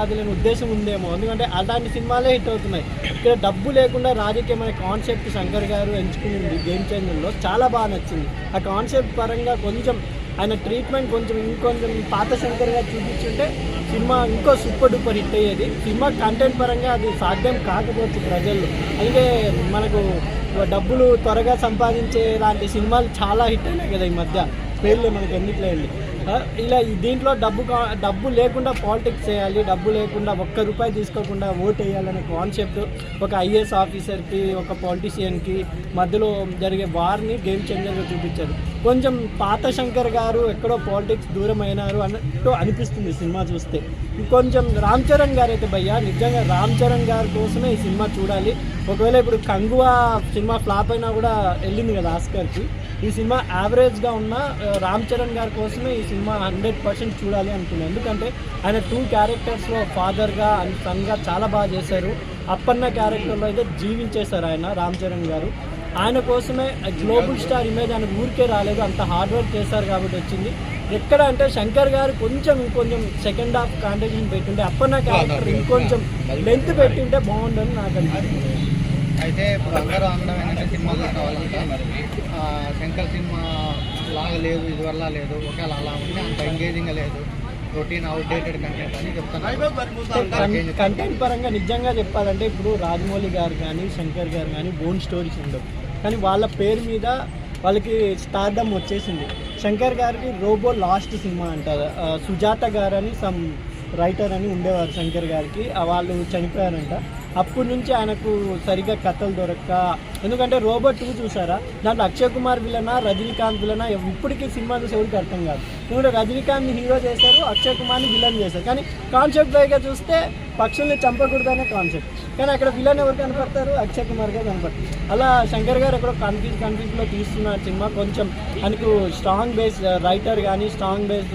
అదిలేని ఉద్దేశం ఉందేమో, ఎందుకంటే అలాంటి సినిమాలే హిట్ అవుతున్నాయి. ఇక్కడ డబ్బు లేకుండా రాజకీయం అనే కాన్సెప్ట్ శంకర్ గారు ఎంచుకునింది గేమ్ చేంజర్లో చాలా బాగా నచ్చింది. ఆ కాన్సెప్ట్ పరంగా కొంచెం ఆయన ట్రీట్మెంట్ కొంచెం ఇంకొంచెం పాత శంకర్ గారు చూపించుంటే సినిమా ఇంకో సూపర్ డూపర్ హిట్ అయ్యేది. సినిమా కంటెంట్ పరంగా అది సాధ్యం కాకపోవచ్చు ప్రజల్లో. అందుకే మనకు డబ్బులు త్వరగా సంపాదించే లాంటి సినిమాలు చాలా హిట్ అయినాయి కదా ఈ మధ్య, పేర్లు మనకి ఎన్నిట్లో వెళ్ళి. ఇలా దీంట్లో డబ్బు లేకుండా పాలిటిక్స్ చేయాలి, డబ్బు లేకుండా ఒక్క రూపాయి తీసుకోకుండా ఓట్ వేయాలనే కాన్సెప్ట్ ఒక ఐఏఎస్ ఆఫీసర్కి ఒక పొలిటీషియన్కి మధ్యలో జరిగే వార్ని గేమ్ చేంజర్గా చూపించారు. కొంచెం పాత శంకర్ గారు ఎక్కడో పాలిటిక్స్ దూరం అయినారు అన్నట్టు అనిపిస్తుంది సినిమా చూస్తే. కొంచెం రామ్ చరణ్ గారు అయితే భయ్యా నిజంగా రామ్ చరణ్ గారి కోసమే ఈ సినిమా చూడాలి. ఒకవేళ ఇప్పుడు కంగువా సినిమా ఫ్లాప్ అయినా కూడా వెళ్ళింది కదా ఆస్కర్కి, ఈ సినిమా యావరేజ్గా ఉన్న రామ్ చరణ్ గారి కోసమే ఈ సినిమా 100% చూడాలి అనుకున్నాను. ఎందుకంటే ఆయన 2 క్యారెక్టర్స్లో ఫాదర్గా అండ్ సన్గా చాలా బాగా చేశారు. అప్పన్న క్యారెక్టర్లో అయితే జీవించేశారు ఆయన రామ్ చరణ్ గారు. ఆయన కోసమే గ్లోబల్ స్టార్ ఇమేజ్ ఆయన ఊరికే రాలేదు, అంత హార్డ్ వర్క్ చేశారు కాబట్టి వచ్చింది. ఎక్కడ అంటే శంకర్ గారు ఇంకొంచెం సెకండ్ హాఫ్ కాంట్రిబ్యూషన్ పెట్టింటే అప్పన్న క్యారెక్టర్ ఇంకొంచెం లెంత్ పెట్టింటే బాగుండని నాకు అనిపిస్తుంది. అయితే ఇప్పుడు అందరూ అందమైన సినిమాలు కావాలంటే శంకర్ సినిమా లాగా లేదు, ఇది వల్ల లేదు, ఒకవేళ అలా ఉంటే అంత ఎంగేజింగ్గా లేదు, రొటీన్ అవుట్డేటెడ్ కంటెంట్ అని చెప్తాను. కంటెంట్ పరంగా నిజంగా చెప్పాలంటే ఇప్పుడు రాజమౌళి గారు కానీ శంకర్ గారు కానీ ఓన్ స్టోరీస్ ఉండవు, కానీ వాళ్ళ పేరు మీద వాళ్ళకి స్టార్డమ్ వచ్చేసింది. శంకర్ గారికి రోబో లాస్ట్ సినిమా అంటారు. సుజాత గారు అని సమ్ రైటర్ అని ఉండేవారు శంకర్ గారికి, వాళ్ళు చనిపోయారంట. అప్పటి నుంచి ఆయనకు సరిగ్గా కథలు దొరక్క, ఎందుకంటే రోబో 2 చూసారా, దాంట్లో అక్షయ్ కుమార్ విలనా రజనీకాంత్ విలనా ఇప్పటికీ సినిమా చూసి ఎవరికి అర్థం కాదు. ఎందుకంటే రజనీకాంత్ని హీరో చేశారు, అక్షయ్ కుమార్ని విలన్ చేశారు, కానీ కాన్సెప్ట్ వైగా చూస్తే పక్షుల్ని చంపకూడదనే కాన్సెప్ట్, కానీ అక్కడ విలన్ ఎవరు కనపడతారు, అక్షయ్ కుమార్ గారు కనపడతారు. అలా శంకర్ గారు ఎక్కడో కన్ఫ్యూజ్లో తీస్తున్నారు సినిమా. కొంచెం ఆయనకు స్ట్రాంగ్ బేస్ రైటర్ కానీ స్ట్రాంగ్ బేస్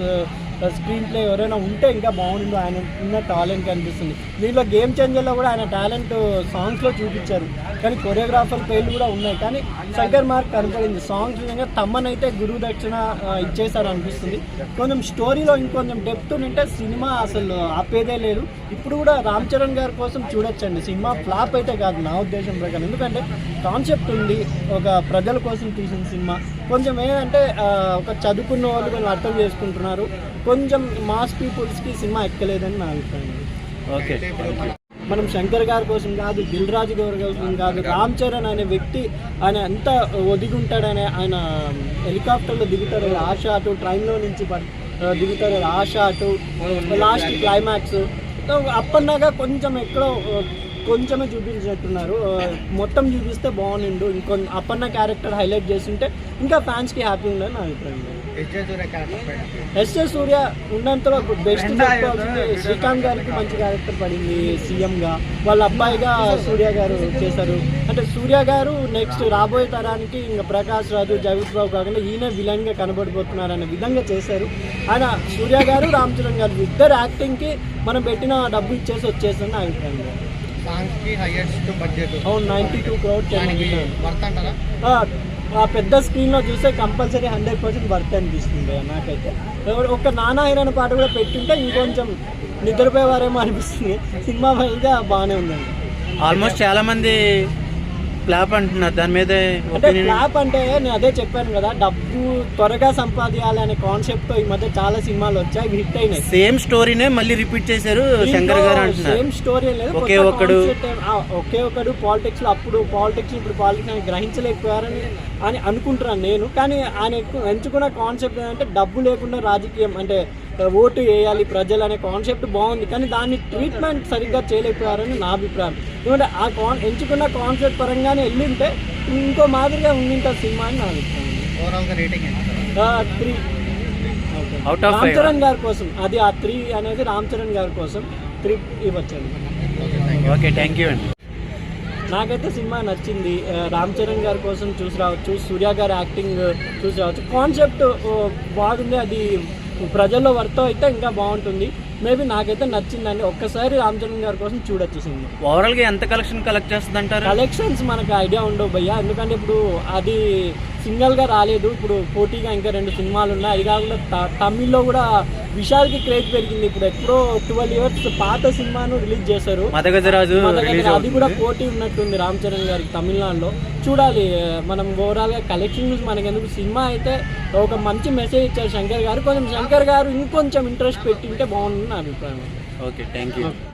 స్క్రీన్ ప్లే ఎవరైనా ఉంటే ఇంకా బాగుంటుందో, ఆయన ఉన్న టాలెంట్ కనిపిస్తుంది. దీంట్లో గేమ్ చేంజర్లో కూడా ఆయన టాలెంట్ సాంగ్స్లో చూపించారు, కానీ కొరియోగ్రాఫర్ పేర్లు కూడా ఉన్నాయి, కానీ శంకర్ మార్క్ కనపడింది. సాంగ్స్ విధంగా తమ్మనైతే గురువు దక్షిణ ఇచ్చేసారు అనిపిస్తుంది. కొంచెం స్టోరీలో ఇంకొంచెం డెప్త్ ఉంటే సినిమా అసలు ఆపేదే లేదు. ఇప్పుడు కూడా రామ్ చరణ్ గారి కోసం చూడొచ్చండి, సినిమా ఫ్లాప్ అయితే కాదు నా ఉద్దేశం ప్రకారం. ఎందుకంటే కాన్సెప్ట్ ఉంది, ఒక ప్రజల కోసం తీసిన సినిమా. కొంచెం ఏంటంటే ఒక చదువుకున్న వాళ్ళు కొంచెం అర్థం చేసుకుంటున్నారు, కొంచెం మాస్ పీపుల్స్కి సినిమా ఎక్కలేదని నా అభిప్రాయం. ఓకే, మనం శంకర్ గారి కోసం కాదు, దిల్ రాజు గారి కోసం కాదు, రామ్ చరణ్ అనే వ్యక్తి ఆయన ఎంత ఒదిగి ఉంటాడనే, ఆయన హెలికాప్టర్లో దిగుతారు ఆ షాటు, ట్రైన్లో నుంచి దిగుతారు ఆ షాటు, లాస్ట్ క్లైమాక్స్ అప్పన్నాగా కొంచెం ఎక్కడో కొంచెమే చూపించినట్టున్నారు. మొత్తం చూపిస్తే బాగుండు, అప్పన్న క్యారెక్టర్ హైలైట్ చేస్తుంటే ఇంకా ఫ్యాన్స్కి హ్యాపీ ఉండని నా అభిప్రాయం. ఎస్ఏ సూర్య ఉన్నంతలో బెస్ట్ చెప్పుకోవాల్సింది. శ్రీకాంత్ గారికి మంచి క్యారెక్టర్ పడింది సీఎంగా, వాళ్ళ అబ్బాయిగా సూర్య గారు చేశారు. అంటే సూర్య గారు నెక్స్ట్ రాబోయే తరానికి ఇంకా ప్రకాష్ రాజు జగత్ బాబు కాకుండా ఈయన విలన్గా కనబడిపోతున్నారు అనే విధంగా చేశారు. ఆయన సూర్య గారు రామ్ చరణ్ గారు ఇద్దరు యాక్టింగ్కి మనం పెట్టిన డబ్బు ఇచ్చేసి వచ్చేసింది నా అభిప్రాయం. అవును, 92 crores. ఆ పెద్ద స్క్రీన్లో చూస్తే కంపల్సరీ 100% వర్త్ అనిపిస్తుంది నాకైతే. ఒక నానా హీరోయిన్ పాట కూడా పెట్టుంటే ఇంకొంచెం నిద్రపోయేవారేమో అనిపిస్తుంది. సినిమా వైజ్గా బాగానే ఉందండి. ఆల్మోస్ట్ చాలా మంది ఫ్లాప్ అంటున్నారు దాని మీద. అంటే ఫ్లాప్ అంటే నేను అదే చెప్పాను కదా, డబ్బు త్వరగా సంపాదించాలి అనే కాన్సెప్ట్తో ఈ మధ్య చాలా సినిమాలు వచ్చాయి, హిట్ అయినాయి. సేమ్ స్టోరీనే మళ్ళీ రిపీట్ చేశారు శంకర్ గారు అంటున్నారు. సేమ్ స్టోరీ లేదు, ఒకే ఒకడు పాలిటిక్స్ లో, అప్పుడు పాలిటిక్స్ ఇప్పుడు పాలిటిక్స్ అని గ్రహించలేకపోయారని అనుకుంటున్నాను నేను. కానీ ఆయన ఎంచుకున్న కాన్సెప్ట్ ఏంటంటే డబ్బు లేకుండా రాజకీయం, అంటే ఓటు వేయాలి ప్రజలు అనే కాన్సెప్ట్ బాగుంది, కానీ దాన్ని ట్రీట్మెంట్ సరిగ్గా చేయలేకపోయారని నా అభిప్రాయం. ఎందుకంటే ఆ ఎంచుకున్న కాన్సెప్ట్ పరంగానే వెళ్ళింటే ఇంకో మాదిరిగా ఉండింటారు సినిమా అని నా అభిప్రాయం. 3 రామ్ చరణ్ గారి కోసం, అది ఆ 3 అనేది రామ్ చరణ్ గారి కోసం 3 ఇవ్వచ్చండి. ఓకే, థ్యాంక్ యూ అండి. నాకైతే సినిమా నచ్చింది. రామ్ చరణ్ గారి కోసం చూసి రావచ్చు, సూర్య గారి యాక్టింగ్ చూసి రావచ్చు. కాన్సెప్ట్ బాగుంది, అది ప్రజల్లో వర్త్ అయితే ఇంకా బాగుంటుంది. మేబీ నాకైతే నచ్చిందండి. ఒక్కసారి రామ్ చరణ్ గారి కోసం చూడొచ్చు సినిమా. ఓవరాల్గా ఎంత కలెక్షన్ కలెక్ట్ చేస్తుంది అంటారు? కలెక్షన్స్ మనకు ఐడియా ఉండవు భయ్యా, ఎందుకంటే ఇప్పుడు అది సింగల్గా రాలేదు. ఇప్పుడు పోటీగా ఇంకా 2 సినిమాలు ఉన్నాయి. అది కాకుండా తమిళ్లో కూడా విశాల్కి క్రేజ్ పెరిగింది. ఇప్పుడు ఎప్పుడో 12 ఇయర్స్ పాత సినిమాను రిలీజ్ చేశారు, మదగజరాజు. అది కూడా పోటీ ఉన్నట్టుంది రామ్ చరణ్ గారికి తమిళనాడులో. చూడాలి మనం ఓవరాల్గా కలెక్షన్ నుంచి మనకి ఎందుకు. సినిమా అయితే ఒక మంచి మెసేజ్ ఇచ్చారు శంకర్ గారు. కొంచెం శంకర్ గారు ఇంకొంచెం ఇంట్రెస్ట్ పెట్టింటే బాగుంటుంది నా అభిప్రాయం. Okay, thank you.